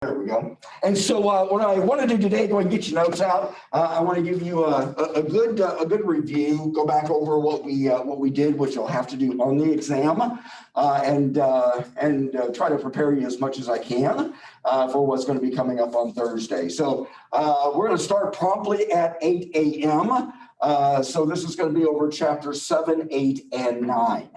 There we go. And so what I want to do today, go and get your notes out. I want to give you a good review. Go back over what we did, which you'll have to do on the exam, and try to prepare you as much as I can for what's going to be coming up on Thursday. So we're going to start promptly at 8 a.m. So this is going to be over chapter 7, 8, and 9.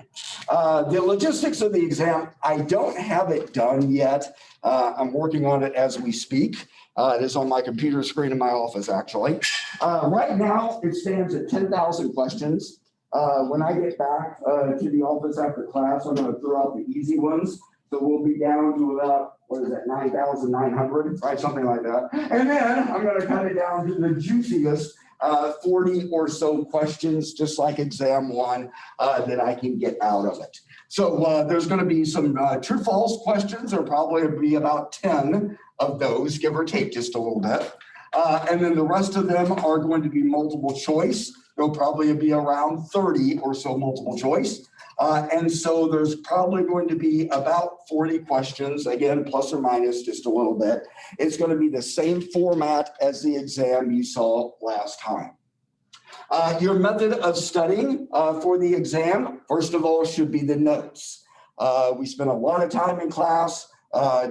The logistics of the exam, I don't have it done yet. I'm working on it as we speak. It is on my computer screen in my office, actually. Right now, it stands at 10,000 questions. When I get back to the office after class, I'm going to throw out the easy ones. So we'll be down to about, 9,900, right? Something like that. And then I'm going to cut it down to the juiciest 40 or so questions, just like exam one, that I can get out of it. So there's going to be some true-false questions. There'll probably be about 10 of those, give or take just a little bit. And then the rest of them are going to be multiple choice. There'll probably be around 30 or so multiple choice. And so there's probably going to be about 40 questions, again, plus or minus just a little bit. It's going to be the same format as the exam you saw last time. Your method of studying for the exam, first of all, should be the notes. We spent a lot of time in class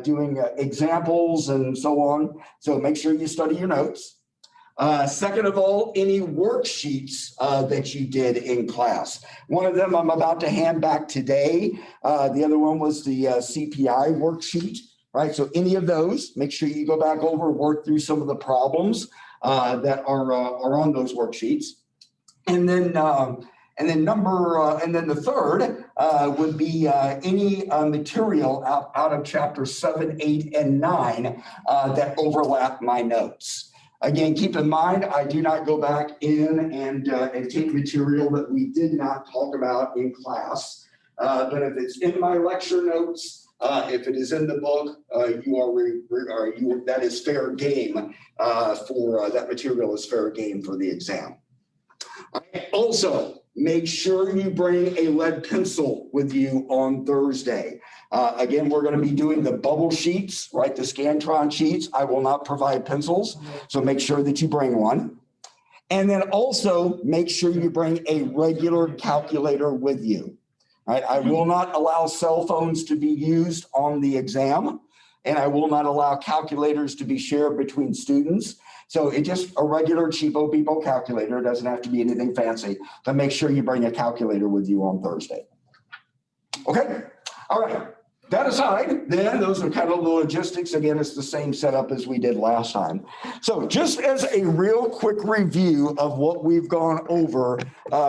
doing examples and so on. So make sure you study your notes. Second of all, any worksheets that you did in class. One of them I'm about to hand back today. The other one was the CPI worksheet, right? So any of those, make sure you go back over, work through some of the problems that are on those worksheets. And then the third would be any material out of chapter 7, 8, and 9 that overlap my notes. Again, keep in mind, I do not go back in and take material that we did not talk about in class. But if it's in my lecture notes, if it is in the book, that is fair game for that material is fair game for the exam. Also, make sure you bring a lead pencil with you on Thursday. Again, we're going to be doing the bubble sheets, right? The Scantron sheets. I will not provide pencils, so make sure that you bring one. And then also make sure you bring a regular calculator with you. Right? I will not allow cell phones to be used on the exam, and I will not allow calculators to be shared between students. So it's just a regular cheapo people calculator. It doesn't have to be anything fancy, but make sure you bring a calculator with you on Thursday. Okay, all right. That aside, then those are kind of the logistics. Again, it's the same setup as we did last time. So just as a real quick review of what we've gone over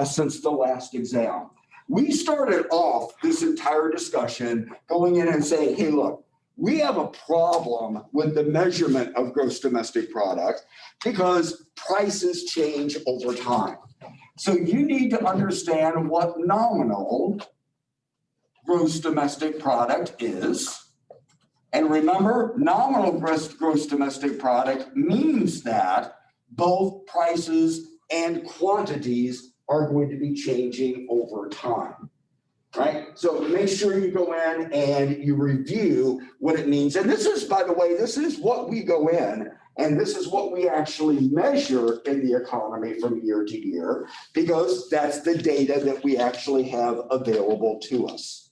since the last exam. We started off this entire discussion going in and saying, hey, look, we have a problem with the measurement of gross domestic product because prices change over time. So you need to understand what nominal gross domestic product is. And remember, nominal gross domestic product means that both prices and quantities are going to be changing over time. Right? So make sure you go in and you review what it means. And this is, by the way, this is what we go in and this is what we actually measure in the economy from year to year, because that's the data that we actually have available to us.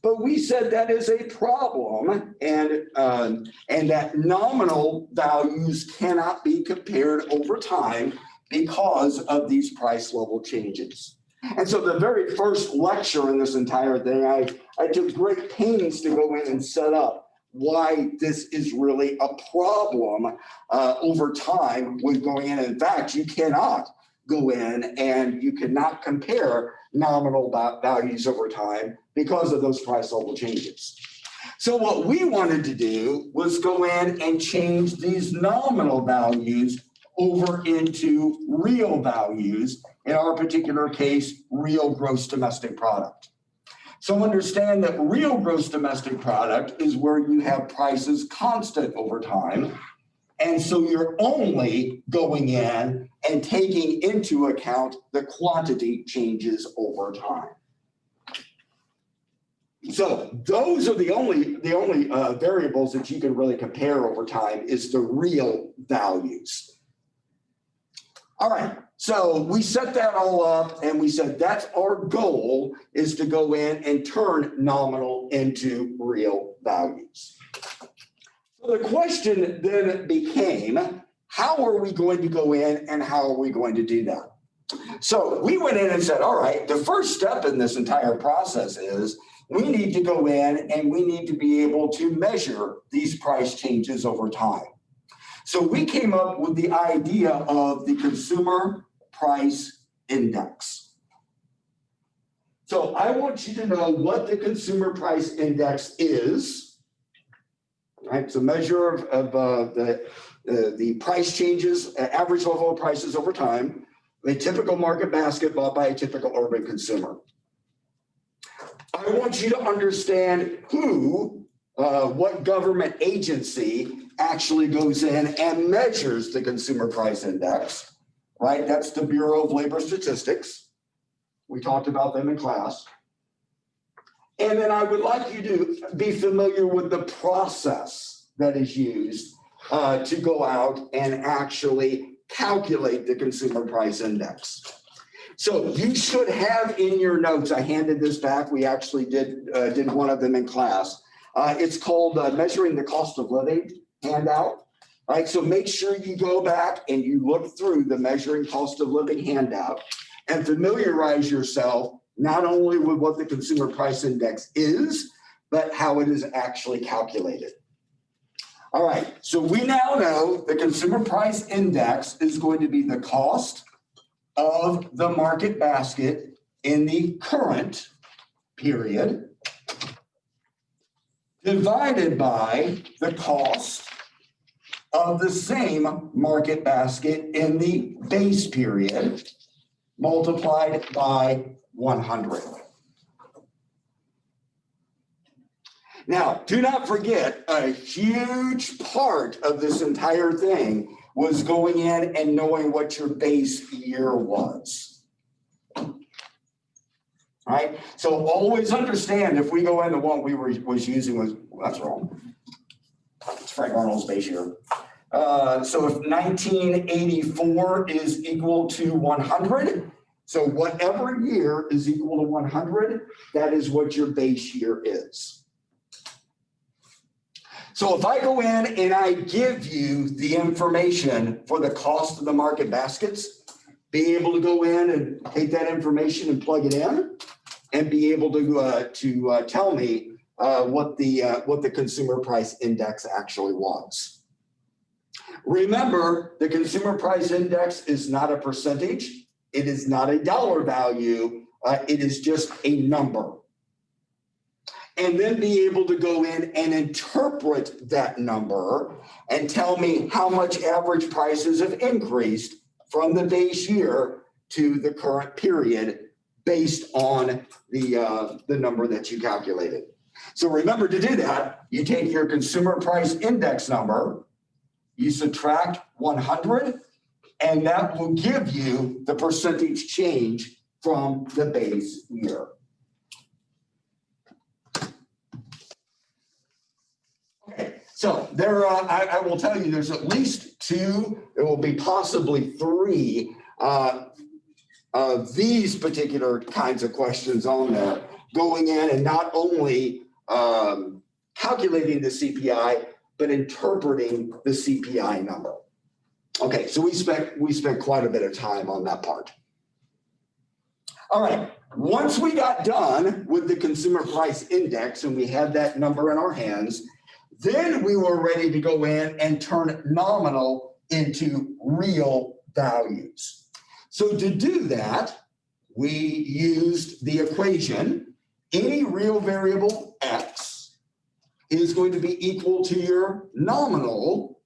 But we said that is a problem and that nominal values cannot be compared over time because of these price level changes. And so the very first lecture in this entire thing, I took great pains to go in and set up why this is really a problem over time with going in. In fact, you cannot go in and you cannot compare nominal values over time because of those price level changes. So what we wanted to do was go in and change these nominal values over into real values, in our particular case, real gross domestic product. So understand that real gross domestic product is where you have prices constant over time. And so you're only going in and taking into account the quantity changes over time. So those are the only variables that you can really compare over time is the real values. All right, so we set that all up and we said that's our goal, is to go in and turn nominal into real values. So the question then became, how are we going to go in and how are we going to do that? So we went in and said, all right, the first step in this entire process is we need to go in and we need to be able to measure these price changes over time. So we came up with the idea of the consumer price index. So I want you to know what the consumer price index is. Right, it's a measure of the price changes, average level of prices over time, a typical market basket bought by a typical urban consumer. I want you to understand what government agency actually goes in and measures the consumer price index, right? That's the Bureau of Labor Statistics. We talked about them in class. And then I would like you to be familiar with the process that is used to go out and actually calculate the consumer price index. So you should have in your notes, I handed this back, we actually did one of them in class. It's called Measuring the Cost of Living handout. All right, so make sure you go back and you look through the Measuring Cost of Living handout and familiarize yourself not only with what the consumer price index is, but how it is actually calculated. All right, so we now know the consumer price index is going to be the cost of the market basket in the current period divided by the cost of the same market basket in the base period multiplied by 100. Now, do not forget, a huge part of this entire thing was going in and knowing what your base year was. All right, so always understand if we go into what we was using was, that's wrong. It's Frank Arnold's base year. So if 1984 is equal to 100, so whatever year is equal to 100, that is what your base year is. So if I go in and I give you the information for the cost of the market baskets, be able to go in and take that information and plug it in and be able to tell me what the consumer price index actually was. Remember, the consumer price index is not a percentage. It is not a dollar value. It is just a number. And then be able to go in and interpret that number and tell me how much average prices have increased from the base year to the current period based on the number that you calculated. So remember, to do that, you take your consumer price index number, you subtract 100, and that will give you the percentage change from the base year. Okay, so there, I will tell you there's at least two, there will be possibly three of these particular kinds of questions on there, going in and not only calculating the CPI, but interpreting the CPI number. Okay, so we spent quite a bit of time on that part. All right, once we got done with the consumer price index and we had that number in our hands, then we were ready to go in and turn nominal into real values. So to do that, we used the equation, any real variable x is going to be equal to your nominal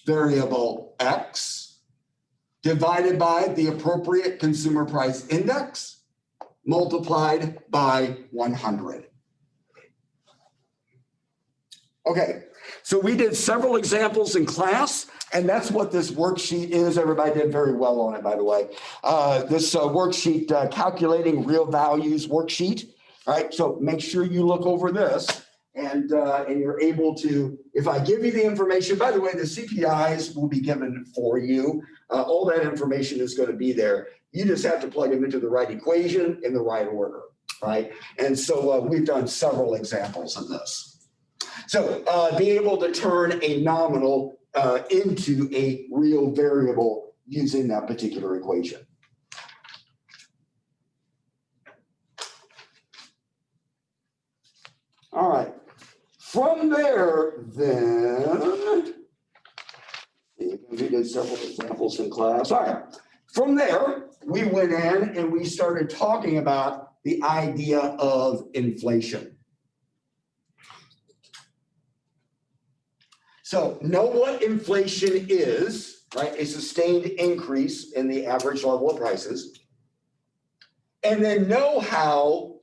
variable x divided by the appropriate consumer price index multiplied by 100. Okay, so we did several examples in class, and that's what this worksheet is. Everybody did very well on it, by the way. This worksheet, calculating real values worksheet. right? So make sure you look over this and you're able to, if I give you the information, by the way, the CPIs will be given for you. All that information is going to be there. You just have to plug them into the right equation in the right order, right? And so we've done several examples of this. So be able to turn a nominal into a real variable using that particular equation. All right. From there, then, we did several examples in class. All right. From there, we went in and we started talking about the idea of inflation. So know what inflation is, right? A sustained increase in the average level of prices. And then know how,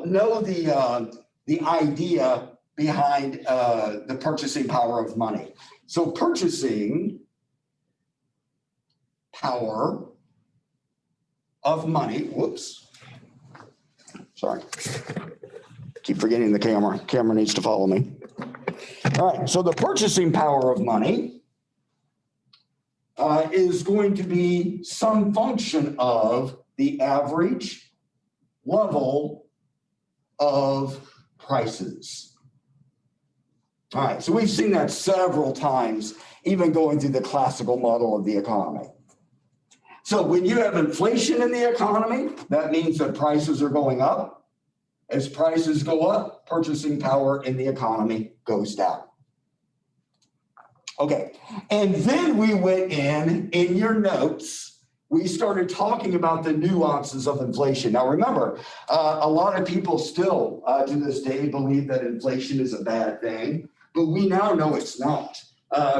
know the idea behind the purchasing power of money. So purchasing power of money, whoops, sorry, keep forgetting the camera. Camera needs to follow me. All right, so the purchasing power of money is going to be some function of the average level of prices. All right, so we've seen that several times, even going through the classical model of the economy. So when you have inflation in the economy, that means that prices are going up. As prices go up, purchasing power in the economy goes down. Okay, and then we went in your notes, we started talking about the nuances of inflation. Now remember, a lot of people still to this day believe that inflation is a bad thing, but we now know it's not.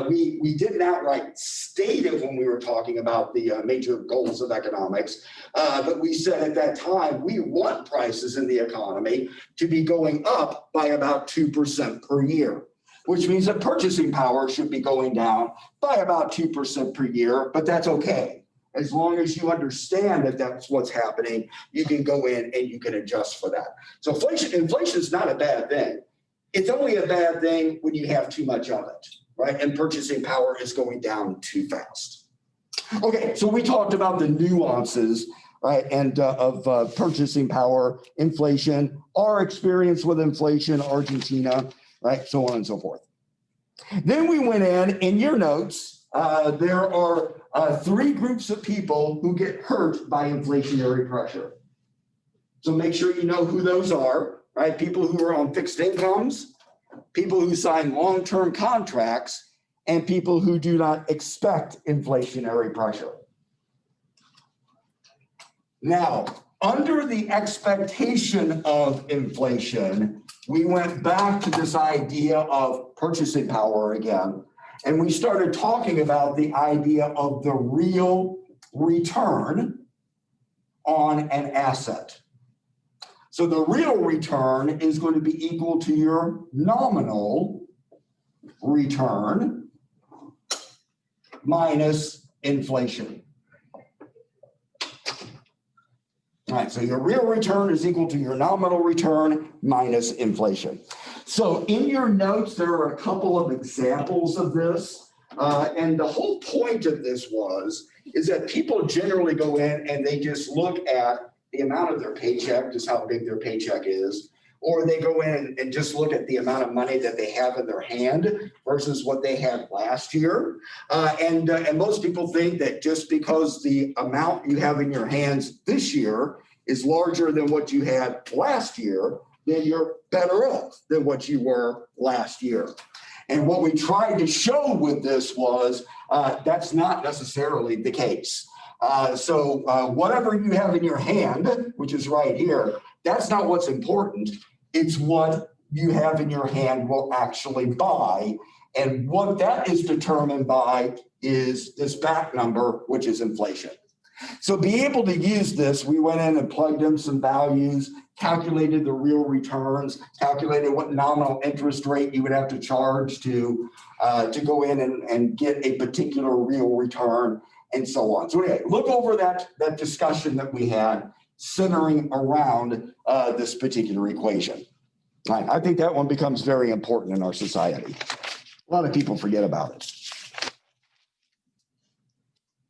We didn't outright state it when we were talking about the major goals of economics, but we said at that time, we want prices in the economy to be going up by about 2% per year, which means that purchasing power should be going down by about 2% per year, but that's okay. As long as you understand that that's what's happening, you can go in and you can adjust for that. So inflation is not a bad thing. It's only a bad thing when you have too much of it, right? And purchasing power is going down too fast. Okay, so we talked about the nuances, right, and of purchasing power, inflation, our experience with inflation, Argentina, right, so on and so forth. Then we went in your notes, there are three groups of people who get hurt by inflationary pressure. So make sure you know who those are, right? People who are on fixed incomes, people who sign long-term contracts, and people who do not expect inflationary pressure. Now, under the expectation of inflation, we went back to this idea of purchasing power again, and we started talking about the idea of the real return on an asset. So the real return is going to be equal to your nominal return minus inflation. All right, so your real return is equal to your nominal return minus inflation. So in your notes, there are a couple of examples of this. And the whole point of this is that people generally go in and they just look at the amount of their paycheck, just how big their paycheck is, or they go in and just look at the amount of money that they have in their hand versus what they had last year. And most people think that just because the amount you have in your hands this year is larger than what you had last year, then you're better off than what you were last year. And what we tried to show with this was that's not necessarily the case. So whatever you have in your hand, which is right here, that's not what's important. It's what you have in your hand will actually buy. And what that is determined by is this back number, which is inflation. So be able to use this, we went in and plugged in some values, calculated the real returns, calculated what nominal interest rate you would have to charge to go in and get a particular real return, and so on. So anyway, look over that discussion that we had centering around this particular equation. Right. I think that one becomes very important in our society. A lot of people forget about it.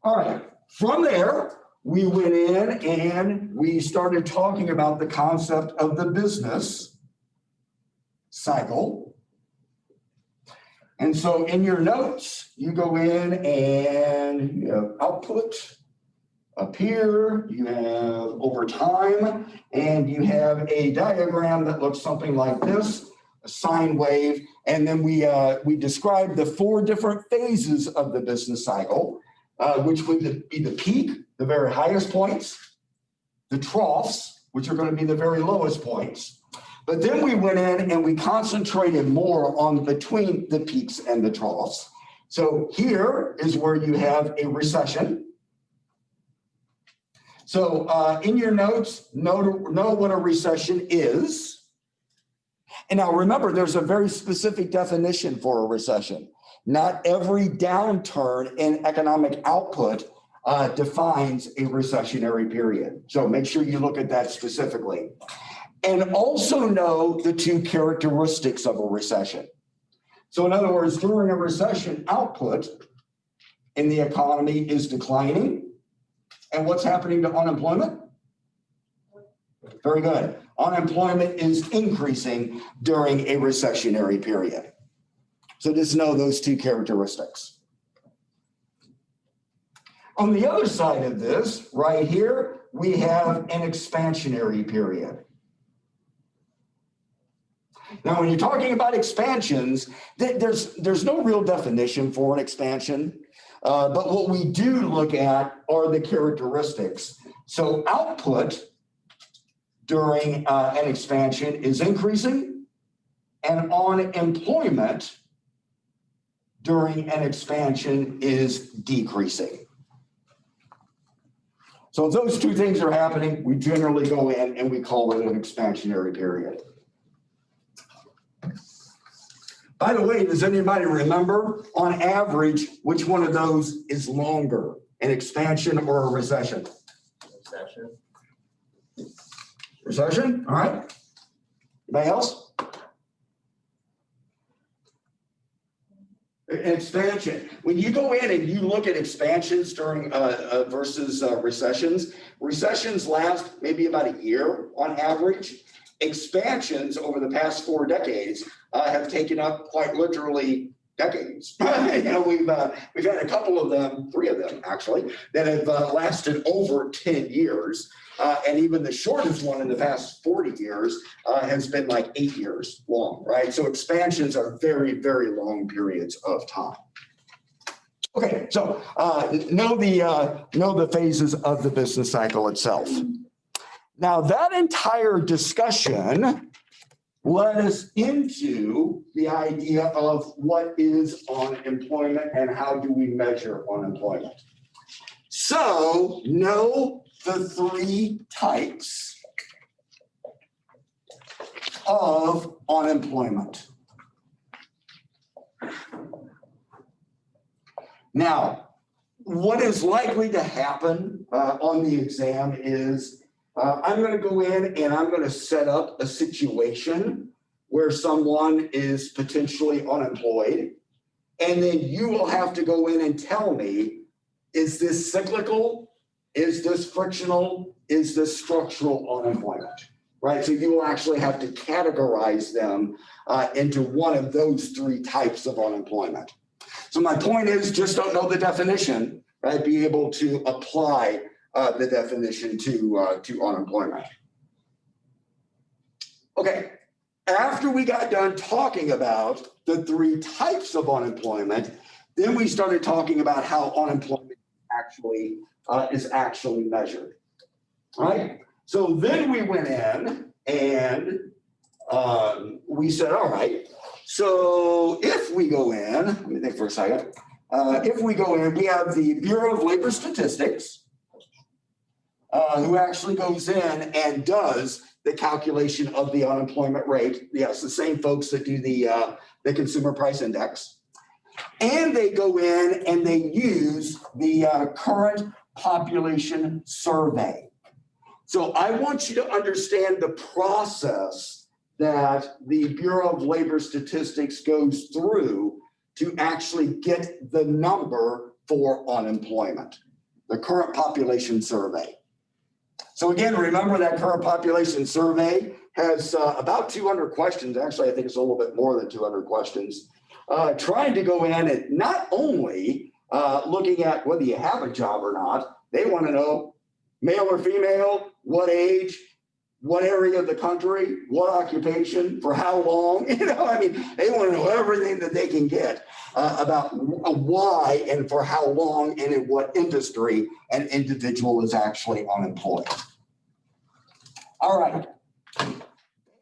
All right. From there, we went in and we started talking about the concept of the business cycle. And so in your notes, you go in and you have output up here, you have over time, and you have a diagram that looks something like this, a sine wave. And then we described the 4 different phases of the business cycle, which would be the peak, the very highest points, the troughs, which are going to be the very lowest points. But then we went in and we concentrated more on between the peaks and the troughs. So here is where you have a recession. So in your notes, know what a recession is. And now remember, there's a very specific definition for a recession. Not every downturn in economic output defines a recessionary period. So make sure you look at that specifically. And also know the 2 characteristics of a recession. So in other words, during a recession, output in the economy is declining. And what's happening to unemployment? Very good. Unemployment is increasing during a recessionary period. So just know those 2 characteristics. On the other side of this, right here, we have an expansionary period. Now, when you're talking about expansions, there's no real definition for an expansion. But what we do look at are the characteristics. So output during an expansion is increasing, and unemployment during an expansion is decreasing. So if those 2 things are happening, we generally go in and we call it an expansionary period. By the way, does anybody remember, on average, which one of those is longer, an expansion or a recession? Recession. Recession, all right. Anybody else? An expansion. When you go in and you look at expansions during versus recessions, recessions last maybe about a year on average. Expansions over the past 4 decades have taken up quite literally decades. We've had a couple of them, 3 of them actually, that have lasted over 10 years. And even the shortest one in the past 40 years has been like 8 years long, right? So expansions are very, very long periods of time. Okay, so know the phases of the business cycle itself. Now, that entire discussion led us into the idea of what is unemployment and how do we measure unemployment. So, know the 3 types of unemployment. Now, what is likely to happen on the exam is I'm going to go in and I'm going to set up a situation where someone is potentially unemployed. And then you will have to go in and tell me, is this cyclical? Is this frictional? Is this structural unemployment? Right? So you will actually have to categorize them into one of those 3 types of unemployment. So my point is, just don't know the definition, right? Be able to apply the definition to unemployment. Okay, after we got done talking about the 3 types of unemployment, then we started talking about how unemployment is actually measured. Right? So then we went in and we said, all right, so if we go in, let me think for a second. If we go in, we have the Bureau of Labor Statistics, who actually goes in and does the calculation of the unemployment rate. Yes, the same folks that do the Consumer Price Index. And they go in and they use the current population survey. So I want you to understand the process that the Bureau of Labor Statistics goes through to actually get the number for unemployment, the current population survey. So again, remember that current population survey has about 200 questions. Actually, I think it's a little bit more than 200 questions, trying to go in and not only looking at whether you have a job or not, they want to know male or female, what age, what area of the country, what occupation, for how long. I mean, they want to know everything that they can get about why and for how long and in what industry an individual is actually unemployed. All right.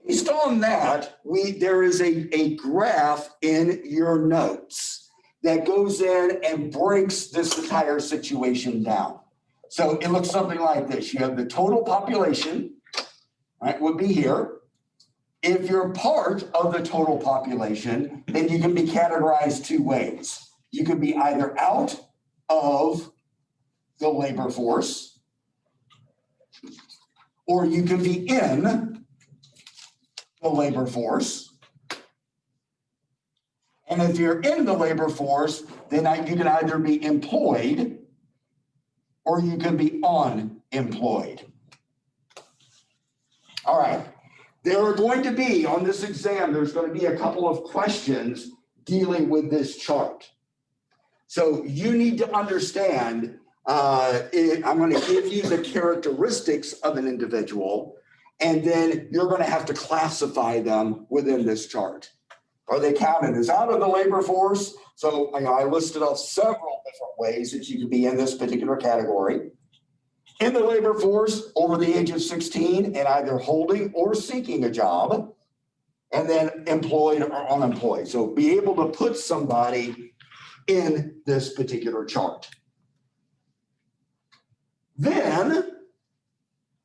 Based on that, there is a graph in your notes that goes in and breaks this entire situation down. So it looks something like this. You have the total population, right, would be here. If you're part of the total population, then you can be categorized two ways. You can be either out of the labor force, or you can be in the labor force. And if you're in the labor force, then you can either be employed or you can be unemployed. All right. There are going to be, on this exam, there's going to be a couple of questions dealing with this chart. So you need to understand, I'm going to give you the characteristics of an individual, and then you're going to have to classify them within this chart. Are they counted as out of the labor force? So I listed off several different ways that you could be in this particular category. In the labor force, over the age of 16 and either holding or seeking a job, and then employed or unemployed. So be able to put somebody in this particular chart. Then,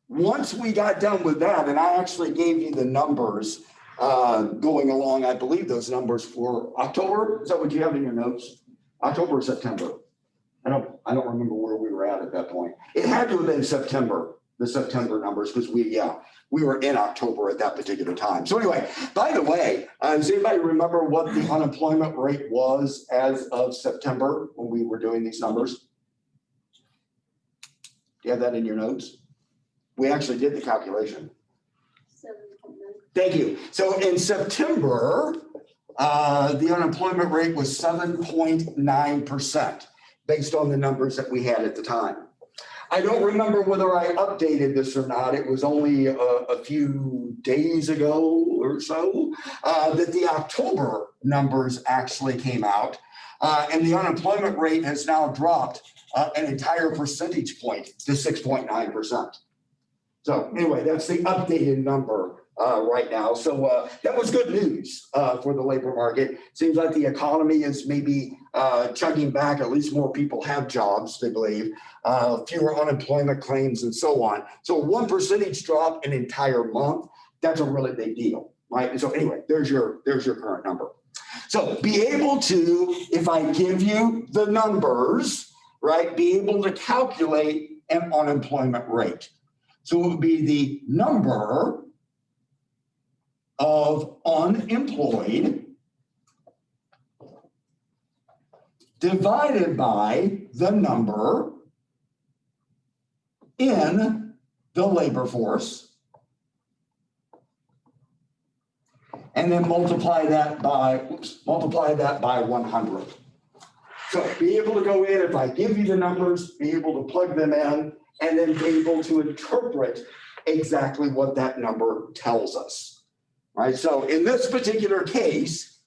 once we got done with that, and I actually gave you the numbers going along, I believe those numbers for October. Is that what you have in your notes? October or September? I don't remember where we were at that point. It had to have been September, the September numbers, because we were in October at that particular time. So anyway, by the way, does anybody remember what the unemployment rate was as of September when we were doing these numbers? Do you have that in your notes? We actually did the calculation. 7.9. Thank you. So in September, the unemployment rate was 7.9%. Based on the numbers that we had at the time. I don't remember whether I updated this or not. It was only a few days ago or so that the October numbers actually came out. And the unemployment rate has now dropped an entire percentage point to 6.9%. So anyway, that's the updated number right now. So that was good news for the labor market. Seems like the economy is maybe chugging back. At least more people have jobs, they believe, fewer unemployment claims and so on. So 1 percentage drop an entire month, that's a really big deal, right? And so anyway, there's your current number. So be able to, if I give you the numbers, right, be able to calculate an unemployment rate. So it would be the number of unemployed divided by the number in the labor force, and then multiply that by 100. So be able to go in, if I give you the numbers, be able to plug them in, and then be able to interpret exactly what that number tells us. Right, so in this particular case,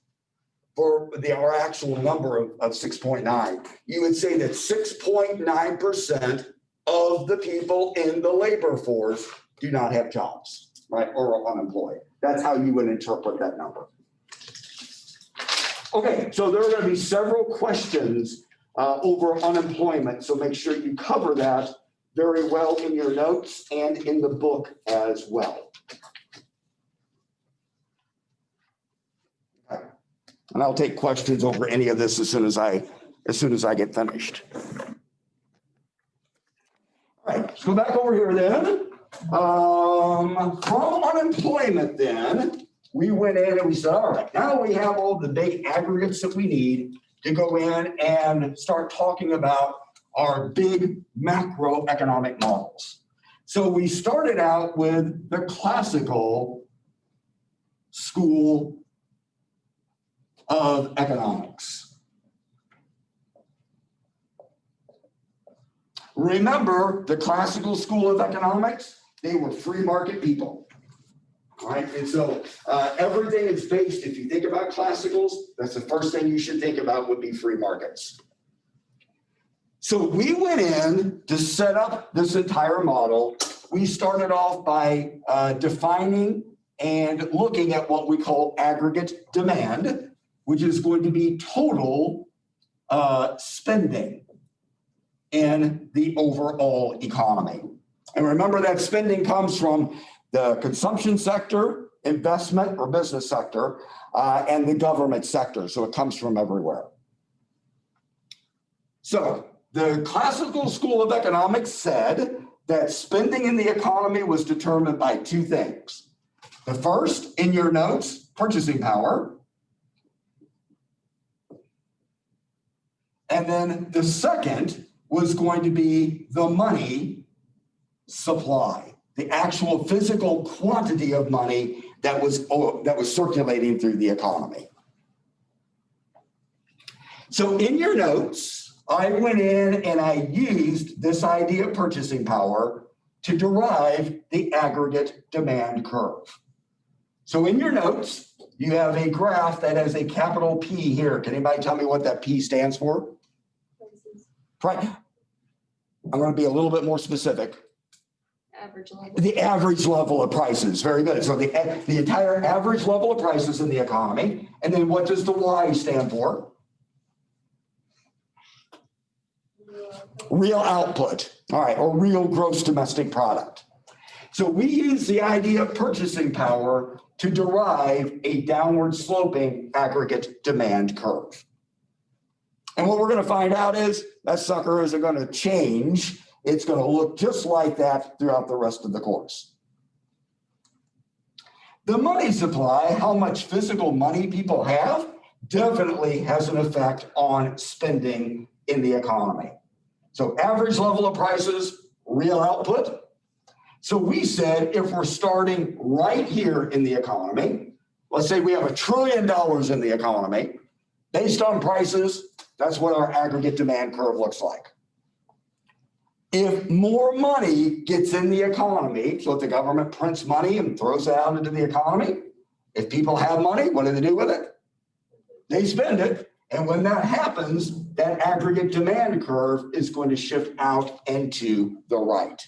for our actual number of 6.9, you would say that 6.9% of the people in the labor force do not have jobs, right, or are unemployed. That's how you would interpret that number. Okay, so there are going to be several questions over unemployment, so make sure you cover that very well in your notes and in the book as well. And I'll take questions over any of this as soon as I get finished. All right, let's go back over here then. From unemployment then, we went in and we said, all right, now we have all the big aggregates that we need to go in and start talking about our big macroeconomic models. So we started out with the classical school of economics. Remember the classical school of economics? They were free market people. All right, and so everything is based, if you think about classicals, that's the first thing you should think about would be free markets. So we went in to set up this entire model. We started off by defining and looking at what we call aggregate demand, which is going to be total spending in the overall economy. And remember that spending comes from the consumption sector, investment or business sector, and the government sector. So it comes from everywhere. So the classical school of economics said that spending in the economy was determined by two things. The first, in your notes, purchasing power. And then the second was going to be the money supply, the actual physical quantity of money that was circulating through the economy. So in your notes, I went in and I used this idea of purchasing power to derive the aggregate demand curve. So in your notes, you have a graph that has a capital P here. Can anybody tell me what that P stands for? Right. I'm going to be a little bit more specific. Average level. The average level of prices. Very good. So the entire average level of prices in the economy. And then what does the Y stand for? Real output. All right. Or real gross domestic product. So we use the idea of purchasing power to derive a downward sloping aggregate demand curve. And what we're going to find out is that sucker isn't going to change. It's going to look just like that throughout the rest of the course. The money supply, how much physical money people have, definitely has an effect on spending in the economy. So average level of prices, real output. So we said if we're starting right here in the economy, let's say we have $1 trillion in the economy, based on prices, that's what our aggregate demand curve looks like. If more money gets in the economy, so if the government prints money and throws it out into the economy, if people have money, what do they do with it? They spend it. And when that happens, that aggregate demand curve is going to shift out and to the right.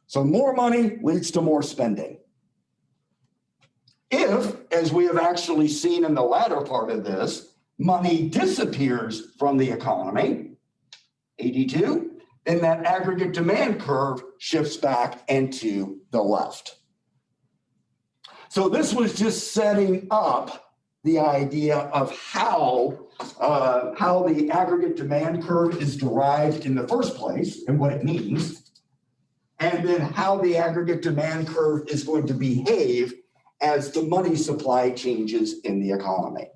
So more money leads to more spending. If, as we have actually seen in the latter part of this, money disappears from the economy, 82, then that aggregate demand curve shifts back and to the left. So this was just setting up the idea of how the aggregate demand curve is derived in the first place and what it means, and then how the aggregate demand curve is going to behave as the money supply changes in the economy.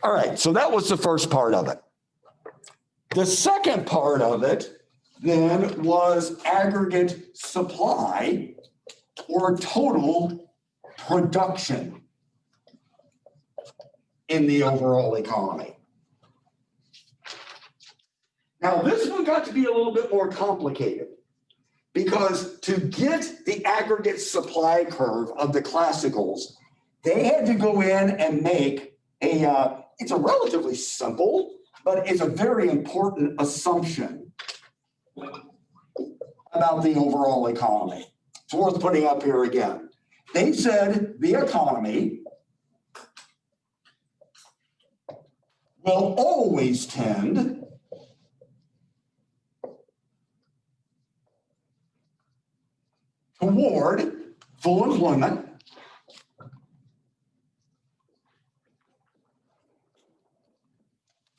All right, so that was the first part of it. The second part of it then was aggregate supply or total production in the overall economy. Now, this one got to be a little bit more complicated because to get the aggregate supply curve of the classicals, they had to go in and make it's a relatively simple, but it's a very important assumption about the overall economy. It's worth putting up here again. They said the economy will always tend toward full employment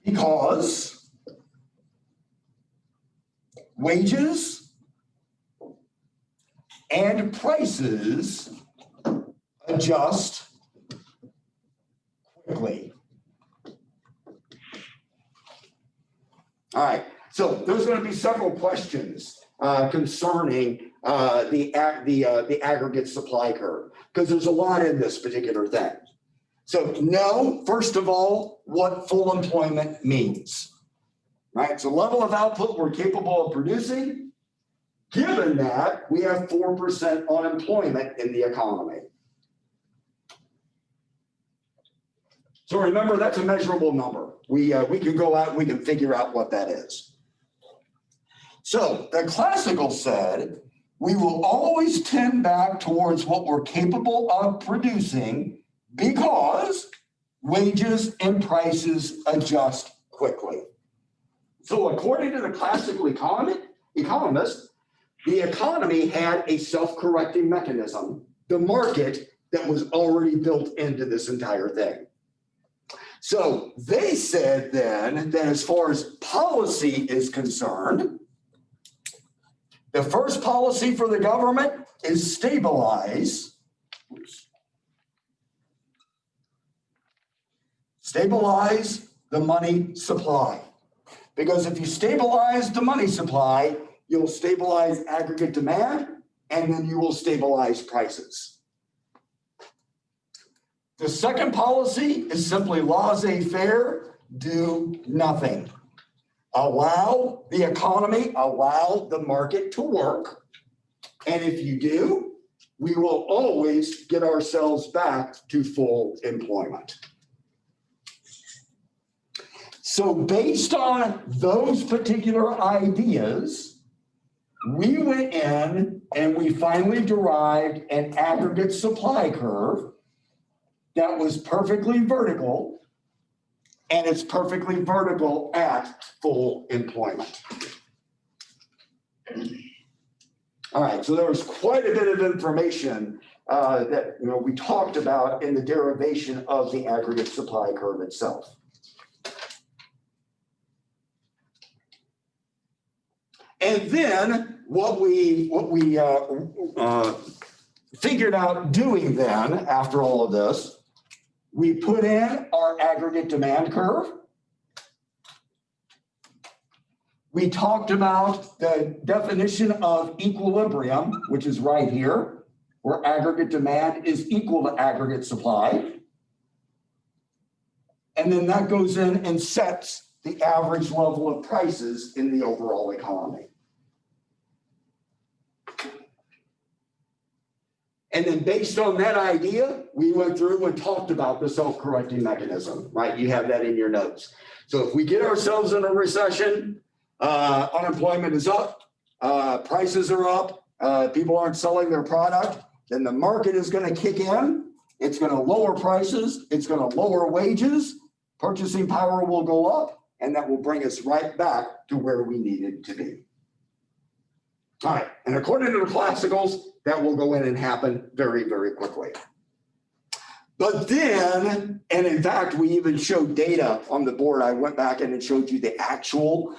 because wages and prices adjust quickly. All right, so there's going to be several questions concerning the aggregate supply curve, because there's a lot in this particular thing. So know, first of all, what full employment means, right? It's a level of output we're capable of producing, given that we have 4% unemployment in the economy. So remember, that's a measurable number. We can go out and we can figure out what that is. So the classical said, we will always tend back towards what we're capable of producing because wages and prices adjust quickly. So according to the classical economist, the economy had a self-correcting mechanism, the market, that was already built into this entire thing. So they said then that as far as policy is concerned, the first policy for the government is stabilize the money supply. Because if you stabilize the money supply, you'll stabilize aggregate demand, and then you will stabilize prices. The second policy is simply laissez-faire, do nothing. Allow the economy, allow the market to work. And if you do, we will always get ourselves back to full employment. So based on those particular ideas, we went in and we finally derived an aggregate supply curve that was perfectly vertical, and it's perfectly vertical at full employment. All right, so there was quite a bit of information that we talked about in the derivation of the aggregate supply curve itself. And then what we figured out doing then, after all of this, we put in our aggregate demand curve. We talked about the definition of equilibrium, which is right here, where aggregate demand is equal to aggregate supply. And then that goes in and sets the average level of prices in the overall economy. And then based on that idea, we went through and talked about the self-correcting mechanism, right? You have that in your notes. So if we get ourselves in a recession, unemployment is up, prices are up, people aren't selling their product, then the market is going to kick in. It's going to lower prices. It's going to lower wages. Purchasing power will go up, and that will bring us right back to where we needed to be. All right, and according to the classicals, that will go in and happen very, very quickly. But then, and in fact, we even showed data on the board. I went back and showed you the actual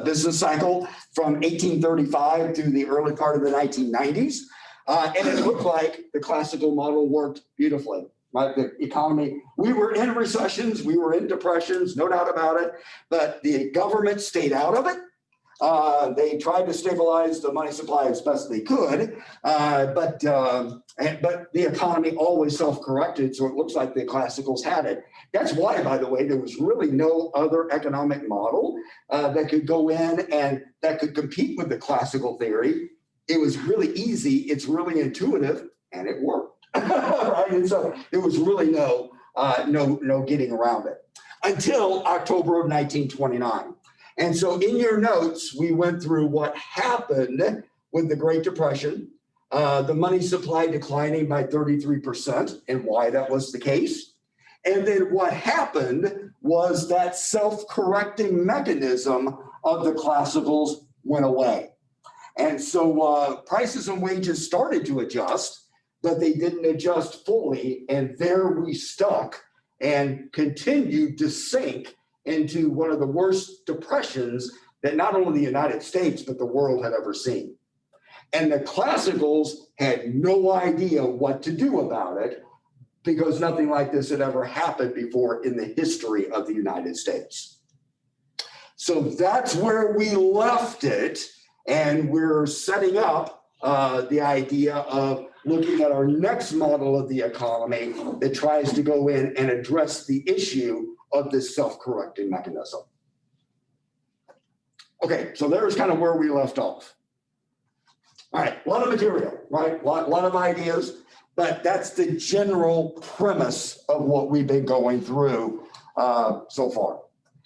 business cycle from 1835 through the early part of the 1990s. And it looked like the classical model worked beautifully. Right, the economy, we were in recessions, we were in depressions, no doubt about it, but the government stayed out of it. They tried to stabilize the money supply as best they could, but the economy always self-corrected, so it looks like the classicals had it. That's why, by the way, there was really no other economic model that could go in and that could compete with the classical theory. It was really easy, it's really intuitive, and it worked. Right? And so there was really no getting around it until October of 1929. And so in your notes, we went through what happened with the Great Depression, the money supply declining by 33% and why that was the case. And then what happened was that self-correcting mechanism of the classicals went away. And so prices and wages started to adjust, but they didn't adjust fully, and there we stuck and continued to sink into one of the worst depressions that not only the United States, but the world had ever seen. And the classicals had no idea what to do about it because nothing like this had ever happened before in the history of the United States. So that's where we left it. And we're setting up the idea of looking at our next model of the economy that tries to go in and address the issue of this self-correcting mechanism. Okay, so there's kind of where we left off. All right, a lot of material, right? A lot of ideas, but that's the general premise of what we've been going through so far.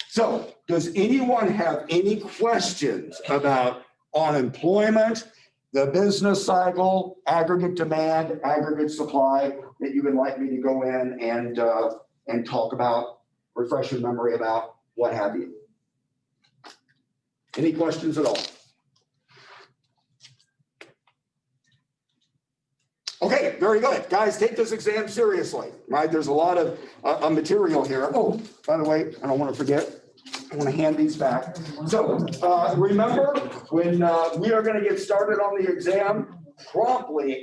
So does anyone have any questions about unemployment, the business cycle, aggregate demand, aggregate supply that you would like me to go in and talk about, refresh your memory about, what have you? Any questions at all? Okay, very good. Guys, take this exam seriously, right? There's a lot of material here. Oh, by the way, I don't want to forget, I want to hand these back. So remember, when we are going to get started on the exam promptly